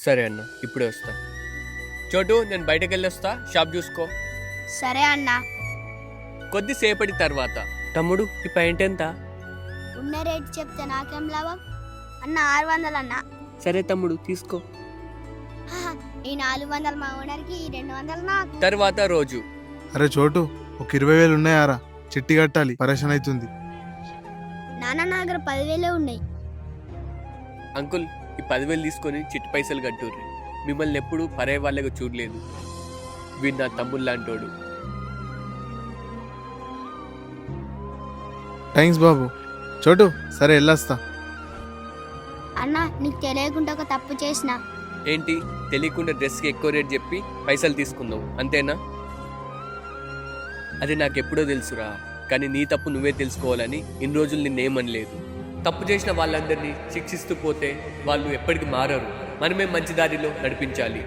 సరే అన్న, ఇప్పుడే వస్తా. చోటు, నేను బయటకు వెళ్ళొస్తా, షాప్ చూసుకో. సరే అన్నా. కొద్దిసేపటి తర్వాత, తమ్ముడు ఈ పాయింట్ ఎంత? ఉన్న రేట్ చెప్తే నాకేం లాభం అన్న? 600 అన్న. సరే తమ్ముడు, తీసుకో. హహ, ఈ 400 మా ఓనర్కి, ఈ 200 నాకు. తర్వాత రోజు, అరే చోటు, ఒక 20,000 ఉన్నాయారా? చిట్టి కట్టాలి, పరేషాన్ అవుతుంది. నాన్న నా దగ్గర 10,000 ఉన్నాయి. అంకుల్ ఈ 10,000 తీసుకొని చిట్టి పైసలు కట్టుర్రి. మిమ్మల్ని ఎప్పుడు పరే వాళ్ళగా చూడలేదు. వీడు నా తమ్ముడు లాంటోడు. థ్యాంక్స్ బాబు. చోటు, సరే వెళ్ళొస్తా. అన్న, నీకు తెలియకుండా ఒక తప్పు చేసిన. ఏంటి? తెలియకుండా డ్రెస్కి ఎక్కువ రేట్ చెప్పి పైసలు తీసుకున్నావు, అంతేనా? అది నాకెప్పుడో తెలుసురా, కానీ నీ తప్పు నువ్వే తెలుసుకోవాలని ఇన్ని రోజులు నిన్నేమనలేదు. తప్పు చేసిన వాళ్ళందరినీ శిక్షిస్తూ పోతే వాళ్ళు ఎప్పటికీ మారరు. మనమే మంచి దారిలో నడిపించాలి.